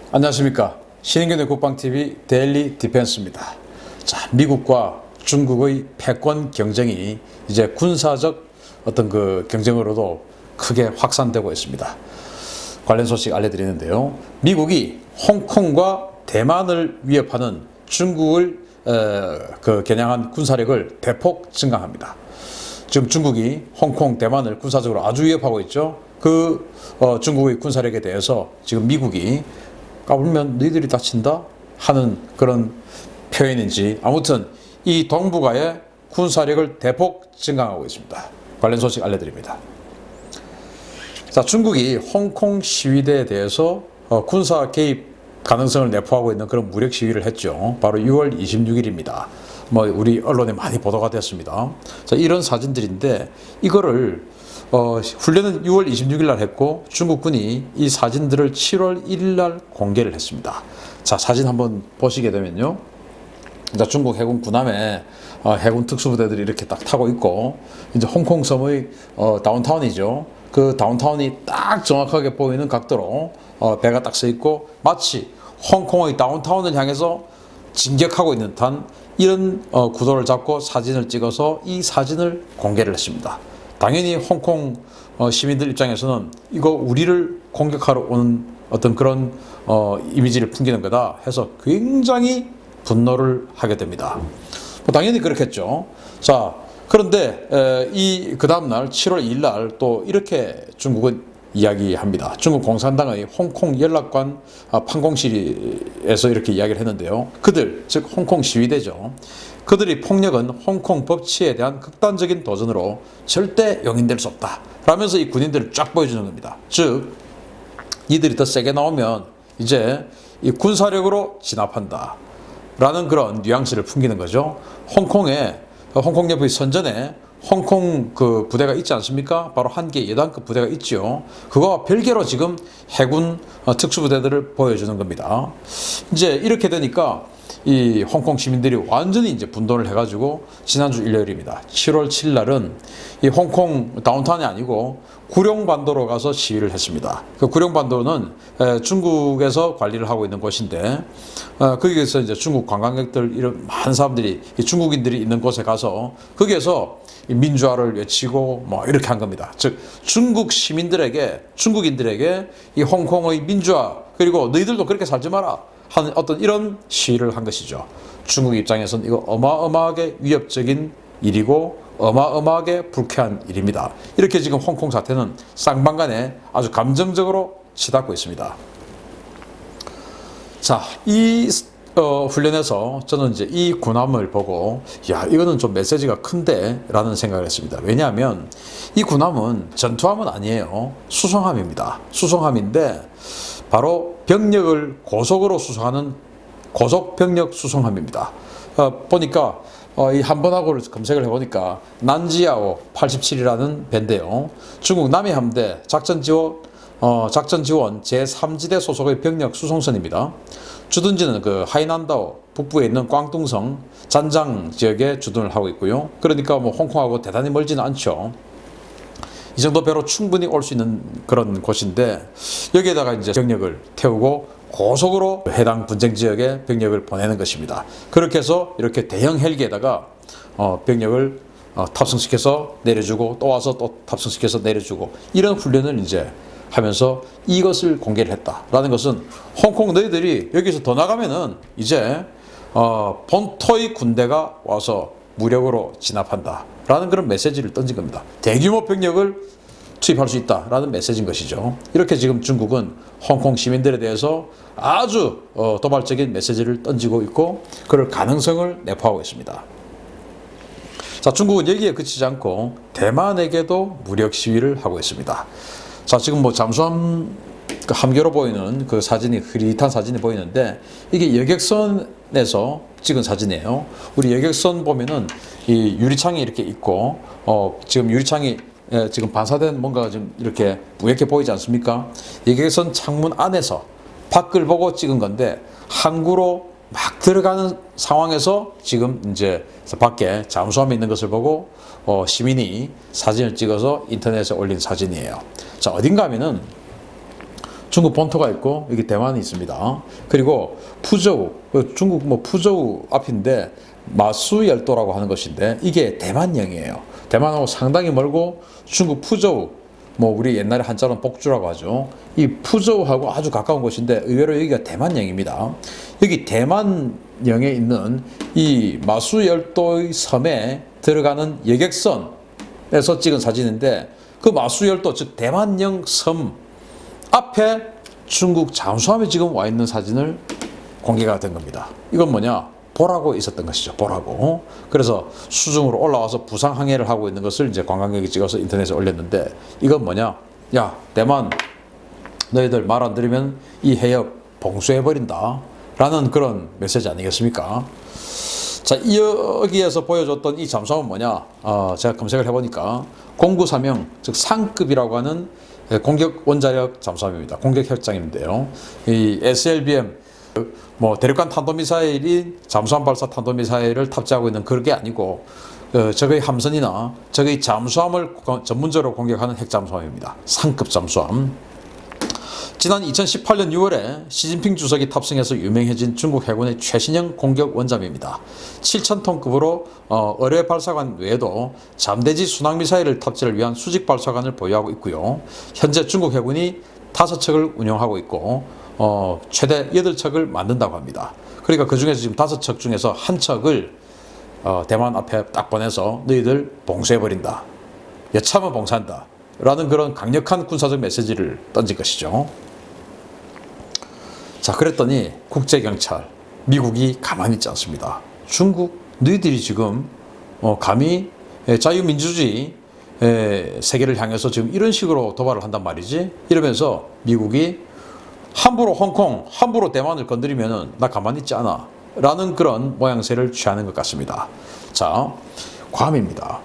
안녕하십니까. 신인균의 국방TV 데일리 디펜스입니다. 자, 미국과 중국의 패권 경쟁이 이제 군사적 어떤 그 경쟁으로도 크게 확산되고 있습니다. 관련 소식 알려드리는데요. 미국이 홍콩과 대만을 위협하는 중국을 겨냥한 군사력을 대폭 증강합니다. 지금 중국이 홍콩, 대만을 군사적으로 아주 위협하고 있죠. 중국의 군사력에 대해서 지금 미국이 까불면 너희들이 다친다 하는 그런 표현인지, 아무튼 이 동북아의 군사력을 대폭 증강하고 있습니다. 관련 소식 알려드립니다. 자, 중국이 홍콩 시위대에 대해서 군사 개입 가능성을 내포하고 있는 그런 무력 시위를 했죠. 바로 6월 26일입니다. 우리 언론에 많이 보도가 됐습니다. 자, 이런 사진들인데 이거를 훈련은 6월 26일 날 했고 중국군이 이 사진들을 7월 1일 날 공개를 했습니다. 자, 사진 한번 보시게 되면요. 자, 중국 해군 군함에 해군 특수부대들이 이렇게 딱 타고 있고, 이제 홍콩 섬의 다운타운이죠. 그 다운타운이 딱 정확하게 보이는 각도로 배가 딱 서 있고, 마치 홍콩의 다운타운을 향해서 진격하고 있는 듯한 이런 구도를 잡고 사진을 찍어서 이 사진을 공개를 했습니다. 당연히 홍콩 시민들 입장에서는 이거 우리를 공격하러 오는 어떤 그런 이미지를 풍기는 거다 해서 굉장히 분노를 하게 됩니다. 당연히 그렇겠죠. 자, 그런데 그 다음날 7월 2일 날 또 이렇게 중국은 이야기합니다. 중국 공산당의 홍콩 연락관 판공실에서 이렇게 이야기를 했는데요. 그들, 즉 홍콩 시위대죠. 그들의 폭력은 홍콩 법치에 대한 극단적인 도전으로 절대 용인될 수 없다 라면서 이 군인들을 쫙 보여주는 겁니다. 즉 이들이 더 세게 나오면 이제 이 군사력으로 진압한다 라는 그런 뉘앙스를 풍기는 거죠. 홍콩 옆의 선전에 홍콩 그 부대가 있지 않습니까? 바로 한 개 예단급 부대가 있죠. 그거와 별개로 지금 해군 특수부대들을 보여주는 겁니다. 이제 이렇게 되니까 이 홍콩 시민들이 완전히 이제 분노를 해가지고 지난주 일요일입니다. 7월 7일 날은 이 홍콩 다운타운이 아니고 구룡반도로 가서 시위를 했습니다. 그 구룡반도는 중국에서 관리를 하고 있는 곳인데, 거기에서 이제 중국 관광객들 이런 많은 사람들이 중국인들이 있는 곳에 가서 거기에서 민주화를 외치고 이렇게 한 겁니다. 즉 중국 시민들에게, 중국인들에게 이 홍콩의 민주화, 그리고 너희들도 그렇게 살지 마라 하는 어떤 이런 시위를 한 것이죠. 중국 입장에서는 이거 어마어마하게 위협적인 일이고 어마어마하게 불쾌한 일입니다. 이렇게 지금 홍콩 사태는 쌍방간에 아주 감정적으로 치닫고 있습니다. 자, 이 훈련에서 저는 이제 이 군함을 보고 이거는 좀 메시지가 큰데 라는 생각을 했습니다. 왜냐하면 이 군함은 전투함은 아니에요. 수송함입니다. 수송함인데 바로 병력을 고속으로 수송하는 고속병력 수송함입니다. 보니까 이 한번하고를 검색을 해보니까 난지야오 87이라는 배인데요. 중국 남해함대 작전지원 제3지대 소속의 병력 수송선입니다. 주둔지는 그 하이난다오 북부에 있는 꽝뚱성 잔장 지역에 주둔을 하고 있고요. 그러니까 홍콩하고 대단히 멀지는 않죠. 이 정도 배로 충분히 올 수 있는 그런 곳인데, 여기에다가 이제 병력을 태우고 고속으로 해당 분쟁 지역에 병력을 보내는 것입니다. 그렇게 해서 이렇게 대형 헬기에다가 병력을 탑승시켜서 내려주고 또 와서 또 탑승시켜서 내려주고, 이런 훈련을 이제 하면서 이것을 공개를 했다라는 것은 홍콩 너희들이 여기서 더 나가면은 이제 본토의 군대가 와서 무력으로 진압한다 라는 그런 메시지를 던진 겁니다. 대규모 병력을 투입할 수 있다라는 메시지인 것이죠. 이렇게 지금 중국은 홍콩 시민들에 대해서 아주 도발적인 메시지를 던지고 있고, 그럴 가능성을 내포하고 있습니다. 자, 중국은 여기에 그치지 않고 대만에게도 무력 시위를 하고 있습니다. 자, 지금 잠수함 함교로 보이는 그 사진이, 흐릿한 사진이 보이는데, 이게 여객선에서 찍은 사진이에요. 우리 여객선 보면은 이 유리창이 이렇게 있고, 지금 유리창이 지금 반사된 뭔가가 좀 이렇게 뿌옇게 보이지 않습니까? 여객선 창문 안에서 밖을 보고 찍은 건데, 항구로 막 들어가는 상황에서 지금 이제 밖에 잠수함에 있는 것을 보고 시민이 사진을 찍어서 인터넷에 올린 사진이에요. 자, 어딘가 하면은 중국 본토가 있고 여기 대만이 있습니다. 그리고 푸저우, 중국 뭐 푸저우 앞인데 마수열도라고 하는 것인데 이게 대만령이에요. 대만하고 상당히 멀고 중국 푸저우, 뭐 우리 옛날에 한자로는 복주라고 하죠. 이 푸저우하고 아주 가까운 곳인데 의외로 여기가 대만령입니다. 여기 대만령에 있는 이 마수열도의 섬에 들어가는 여객선에서 찍은 사진인데 그 마수열도 즉 대만령 섬 앞에 중국 잠수함이 지금 와 있는 사진을 공개가 된 겁니다. 이건 뭐냐? 보라고 있었던 것이죠. 보라고. 그래서 수중으로 올라와서 부상 항해를 하고 있는 것을 이제 관광객이 찍어서 인터넷에 올렸는데 이건 뭐냐? 야, 대만 너희들 말 안 들으면 이 해협 봉쇄해버린다 라는 그런 메시지 아니겠습니까? 자, 여기에서 보여줬던 이 잠수함은 뭐냐? 제가 검색을 해보니까 공구 사명, 즉 상급이라고 하는 공격 원자력 잠수함입니다. 공격 혈장인데요. 이 SLBM 뭐 대륙간 탄도미사일이 잠수함 발사 탄도미사일을 탑재하고 있는 그런 게 아니고 적의 함선이나 적의 잠수함을 전문적으로 공격하는 핵잠수함입니다. 상급 잠수함. 지난 2018년 6월에 시진핑 주석이 탑승해서 유명해진 중국 해군의 최신형 공격 원잠입니다. 7,000톤급으로 어뢰 발사관 외에도 잠대지 순항미사일을 탑재를 위한 수직 발사관을 보유하고 있고요. 현재 중국 해군이 5척을 운영하고 있고 최대 8척을 만든다고 합니다. 그러니까 그 중에서 지금 5척 중에서 한 척을 대만 앞에 딱 보내서 너희들 봉쇄해버린다. 여차하면 봉쇄한다. 라는 그런 강력한 군사적 메시지를 던진 것이죠. 자, 그랬더니 국제경찰, 미국이 가만히 있지 않습니다. 중국, 너희들이 지금 감히 자유민주주의 세계를 향해서 지금 이런 식으로 도발을 한단 말이지? 이러면서 미국이 함부로 홍콩, 함부로 대만을 건드리면 나 가만히 있지 않아 라는 그런 모양새를 취하는 것 같습니다. 자, 괌입니다.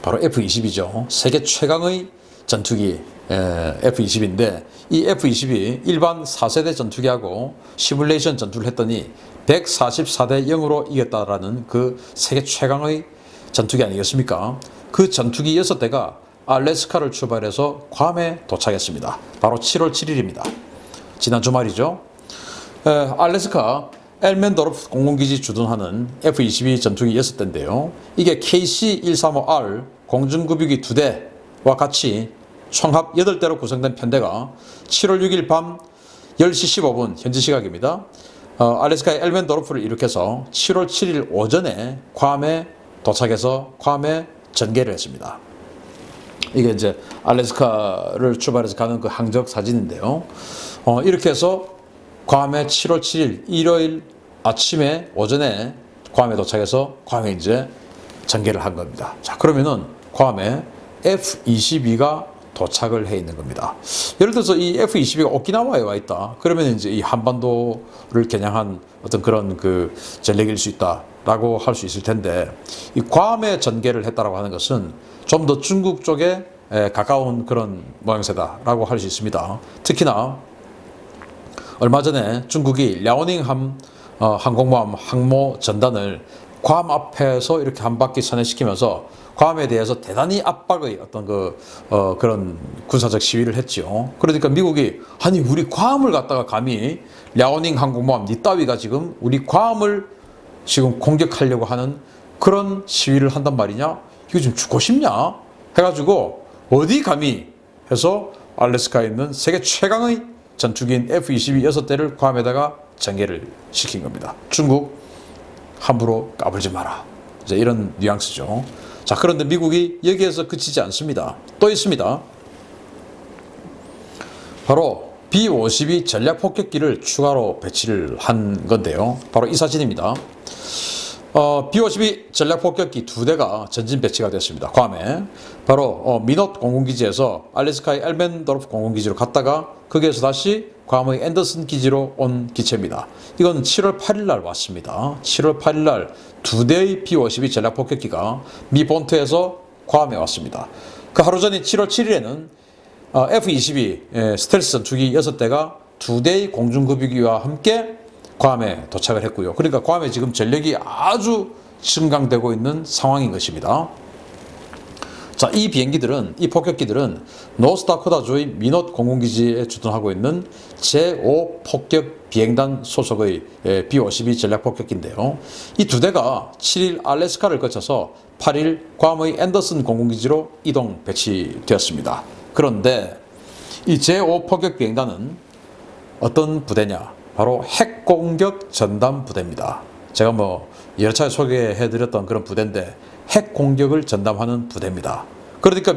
바로 F-22죠. 세계 최강의 전투기 F-22인데 이 F-22 일반 4세대 전투기하고 시뮬레이션 전투를 했더니 144대 0으로 이겼다라는 그 세계 최강의 전투기 아니겠습니까? 그 전투기 6대가 알래스카를 출발해서 괌에 도착했습니다. 바로 7월 7일입니다. 지난 주말이죠. 알래스카 엘멘도르프 공군기지 주둔하는 F-22 전투기 6대인데요. 이게 KC-135R 공중급유기 2대와 같이 총합 8대로 구성된 편대가 7월 6일 밤 10시 15분 현지 시각입니다. 알래스카의 엘멘도르프를 이륙해서 7월 7일 오전에 괌에 도착해서 괌에 전개를 했습니다. 이게 이제 알래스카를 출발해서 가는 그 항적 사진인데요. 이렇게 해서 괌에 7월 7일 일요일 아침에 오전에 괌에 도착해서 괌에 이제 전개를 한 겁니다. 자, 그러면은 괌에 F-22가 도착을 해 있는 겁니다. 예를 들어서 이 F-22가 오키나와에 와 있다. 그러면 이제 이 한반도를 겨냥한 어떤 그런 그 전력일 수 있다라고 할 수 있을 텐데 이 괌에 전개를 했다라고 하는 것은 좀 더 중국 쪽에 가까운 그런 모양새다라고 할 수 있습니다. 특히나 얼마 전에 중국이 랴오닝 항공모함 항모 전단을 괌 앞에서 이렇게 한 바퀴 선회시키면서 괌에 대해서 대단히 압박의 어떤 그런 군사적 시위를 했죠. 그러니까 미국이 아니 우리 괌을 갖다가 감히 랴오닝 항공모함 니 따위가 지금 우리 괌을 지금 공격하려고 하는 그런 시위를 한단 말이냐? 이거 지금 죽고 싶냐? 해가지고 어디 감히 해서 알래스카에 있는 세계 최강의 전투기인 F-22 6대를 괌에다가 전개를 시킨 겁니다. 중국 함부로 까불지 마라. 이제 이런 뉘앙스죠. 자, 그런데 미국이 여기에서 그치지 않습니다. 또 있습니다. 바로 B-52 전략 폭격기를 추가로 배치를 한 건데요. 바로 이 사진입니다. B-52 전략 폭격기 2대가 전진 배치가 됐습니다. 괌에 바로 미노트 공군기지에서 알래스카의 엘멘도르프 공군기지로 갔다가 거기에서 다시 괌의 앤더슨 기지로 온 기체입니다. 이건 7월 8일 날 왔습니다. 7월 8일 날 2대의 B-52 전략 폭격기가 미 본토에서 괌에 왔습니다. 그 하루 전인 7월 7일에는 F-22 스텔스 전투기 6대가 2대의 공중급유기와 함께 괌에 도착을 했고요. 그러니까 괌에 지금 전력이 아주 증강되고 있는 상황인 것입니다. 자, 이 비행기들은, 이 폭격기들은 노스다코타주의 미넛 공군기지에 주둔하고 있는 제5 폭격 비행단 소속의 B-52 전략 폭격기인데요. 이 두 대가 7일 알래스카를 거쳐서 8일 괌의 앤더슨 공군기지로 이동 배치되었습니다. 그런데 이 제5 폭격 비행단은 어떤 부대냐? 바로 핵공격 전담 부대입니다. 제가 여러 차례 소개해드렸던 그런 부대인데 핵 공격을 전담하는 부대입니다. 그러니까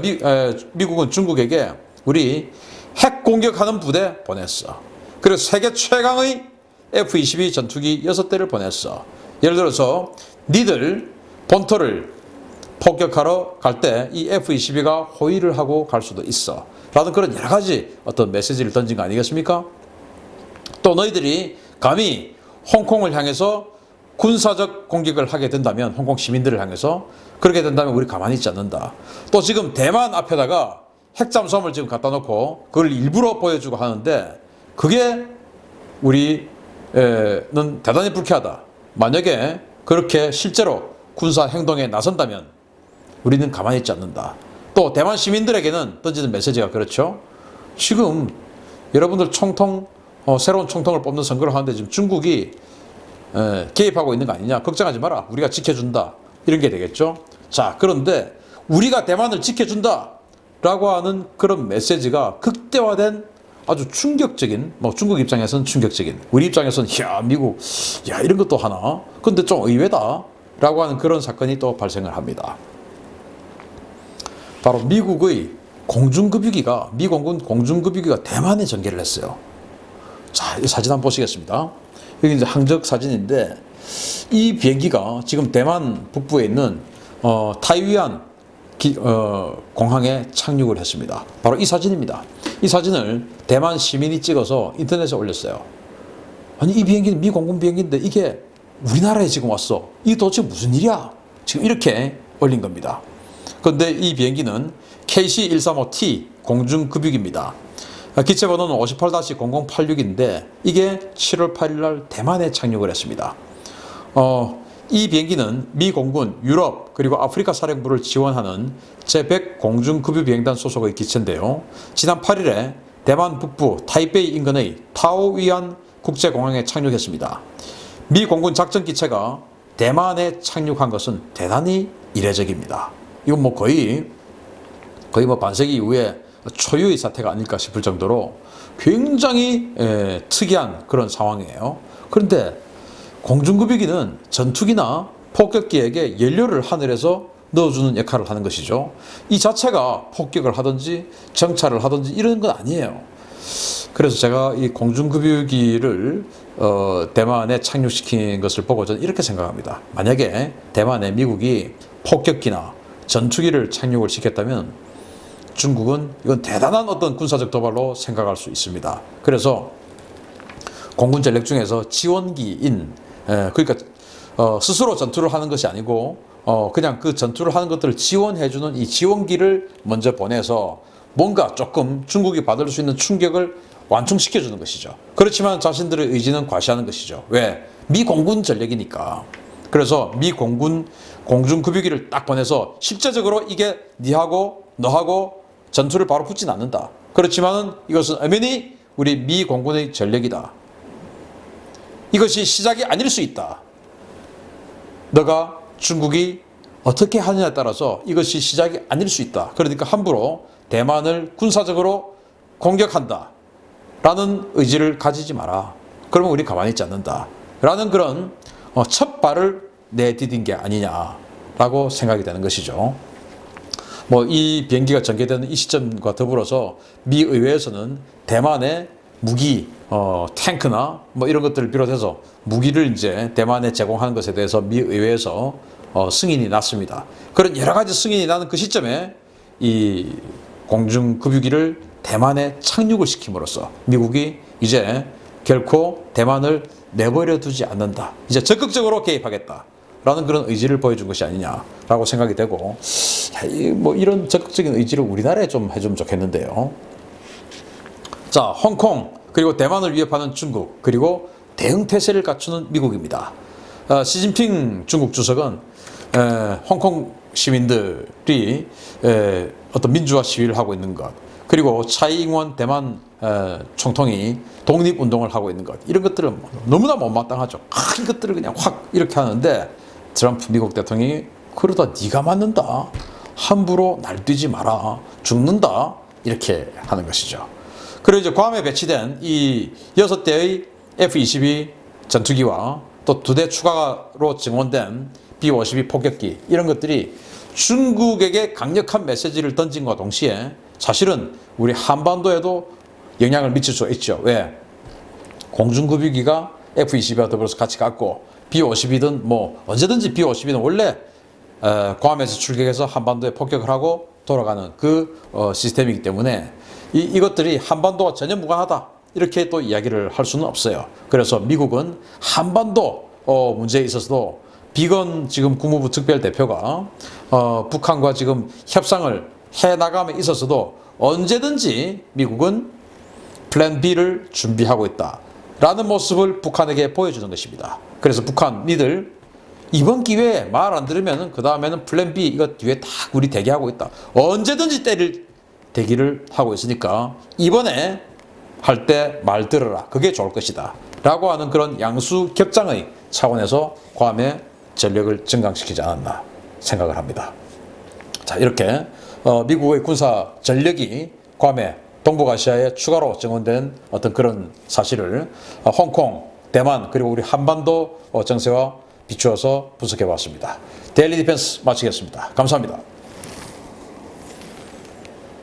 미국은 중국에게 우리 핵 공격하는 부대 보냈어. 그래서 세계 최강의 F-22 전투기 6대를 보냈어. 예를 들어서 니들 본토를 폭격하러 갈 때 이 F-22가 호위를 하고 갈 수도 있어. 라는 그런 여러 가지 어떤 메시지를 던진 거 아니겠습니까? 또 너희들이 감히 홍콩을 향해서 군사적 공격을 하게 된다면, 홍콩 시민들을 향해서 그렇게 된다면 우리 가만히 있지 않는다. 또 지금 대만 앞에다가 핵잠수함을 지금 갖다 놓고 그걸 일부러 보여주고 하는데 그게 우리는 대단히 불쾌하다. 만약에 그렇게 실제로 군사 행동에 나선다면 우리는 가만히 있지 않는다. 또 대만 시민들에게는 던지는 메시지가 그렇죠. 지금 여러분들 새로운 총통을 뽑는 선거를 하는데 지금 중국이 개입하고 있는 거 아니냐. 걱정하지 마라. 우리가 지켜준다. 이런 게 되겠죠. 자, 그런데 우리가 대만을 지켜준다 라고 하는 그런 메시지가 극대화된 아주 충격적인, 중국 입장에서는 충격적인, 우리 입장에서는 야, 미국, 야, 이런 것도 하나? 근데 좀 의외다 라고 하는 그런 사건이 또 발생을 합니다. 바로 미국의 공중급유기가, 미공군 공중급유기가 대만에 전개를 했어요. 자, 이 사진 한번 보시겠습니다. 여기 이제 항적 사진인데 이 비행기가 지금 대만 북부에 있는 타이완 공항에 착륙을 했습니다. 바로 이 사진입니다. 이 사진을 대만 시민이 찍어서 인터넷에 올렸어요. 아니, 이 비행기는 미 공군 비행기인데 이게 우리나라에 지금 왔어. 이게 도대체 무슨 일이야? 지금 이렇게 올린 겁니다. 그런데 이 비행기는 KC-135T 공중급유기입니다. 기체번호는 58-0086인데 이게 7월 8일 날 대만에 착륙을 했습니다. 이 비행기는 미 공군 유럽 그리고 아프리카 사령부를 지원하는 제100 공중급유비행단 소속의 기체인데요. 지난 8일에 대만 북부 타이베이 인근의 타오위안 국제공항에 착륙했습니다. 미 공군 작전 기체가 대만에 착륙한 것은 대단히 이례적입니다. 이건 거의 반세기 이후에 초유의 사태가 아닐까 싶을 정도로 굉장히 특이한 그런 상황이에요. 그런데 공중급유기는 전투기나 폭격기에게 연료를 하늘에서 넣어주는 역할을 하는 것이죠. 이 자체가 폭격을 하든지 정찰을 하든지 이런 건 아니에요. 그래서 제가 이 공중급유기를 대만에 착륙시킨 것을 보고 저는 이렇게 생각합니다. 만약에 대만에 미국이 폭격기나 전투기를 착륙을 시켰다면 중국은 이건 대단한 어떤 군사적 도발로 생각할 수 있습니다. 그래서 공군 전력 중에서 지원기인, 그러니까 스스로 전투를 하는 것이 아니고 그냥 그 전투를 하는 것들을 지원해주는 이 지원기를 먼저 보내서 뭔가 조금 중국이 받을 수 있는 충격을 완충시켜주는 것이죠. 그렇지만 자신들의 의지는 과시하는 것이죠. 왜? 미 공군 전력이니까. 그래서 미 공군 공중급유기를 딱 보내서 실제적으로 이게 니하고 너하고 전투를 바로 붙진 않는다. 그렇지만은 이것은 엄연히 우리 미 공군의 전력이다. 이것이 시작이 아닐 수 있다. 너가 중국이 어떻게 하느냐에 따라서 이것이 시작이 아닐 수 있다. 그러니까 함부로 대만을 군사적으로 공격한다. 라는 의지를 가지지 마라. 그러면 우리 가만히 있지 않는다. 라는 그런 첫 발을 내디딘 게 아니냐라고 생각이 되는 것이죠. 이 비행기가 전개되는 이 시점과 더불어서 미 의회에서는 대만의 무기, 탱크나 이런 것들을 비롯해서 무기를 이제 대만에 제공하는 것에 대해서 미 의회에서 승인이 났습니다. 그런 여러 가지 승인이 나는 그 시점에 이 공중급유기를 대만에 착륙을 시킴으로써 미국이 이제 결코 대만을 내버려 두지 않는다. 이제 적극적으로 개입하겠다. 라는 그런 의지를 보여준 것이 아니냐라고 생각이 되고, 이런 적극적인 의지를 우리나라에 좀 해주면 좋겠는데요. 자, 홍콩 그리고 대만을 위협하는 중국 그리고 대응 태세를 갖추는 미국입니다. 시진핑 중국 주석은 홍콩 시민들이 어떤 민주화 시위를 하고 있는 것, 그리고 차이잉원 대만 총통이 독립운동을 하고 있는 것, 이런 것들은 너무나 못마땅하죠. 이것들을 그냥 확 이렇게 하는데 트럼프 미국 대통령이 그러다 네가 맞는다, 함부로 날뛰지 마라, 죽는다, 이렇게 하는 것이죠. 그리고 이제 괌에 배치된 이 6대의 F-22 전투기와 또 2대 추가로 증원된 B-52 폭격기, 이런 것들이 중국에게 강력한 메시지를 던진과 동시에 사실은 우리 한반도에도 영향을 미칠 수 있죠. 왜? 공중급유기가 F-22와 더불어서 같이 갔고, B-52든 뭐 언제든지 B-52는 원래 괌에서 출격해서 한반도에 폭격을 하고 돌아가는 그 시스템이기 때문에 이것들이 한반도와 전혀 무관하다, 이렇게 또 이야기를 할 수는 없어요. 그래서 미국은 한반도 문제에 있어서도 비건 지금 국무부 특별대표가 북한과 지금 협상을 해나감에 있어서도 언제든지 미국은 플랜 B를 준비하고 있다라는 모습을 북한에게 보여주는 것입니다. 그래서 북한 니들 이번 기회에 말 안 들으면 그 다음에는 플랜 B 이거 뒤에 다 우리 대기하고 있다, 언제든지 때릴 대기를 하고 있으니까 이번에 할 때 말 들어라, 그게 좋을 것이다 라고 하는 그런 양수 격장의 차원에서 괌에 전력을 증강시키지 않았나 생각을 합니다. 자, 이렇게 미국의 군사 전력이 괌에 동북아시아에 추가로 증원된 어떤 그런 사실을 홍콩, 대만, 그리고 우리 한반도 정세와 비추어서 분석해 봤습니다. 데일리 디펜스 마치겠습니다. 감사합니다.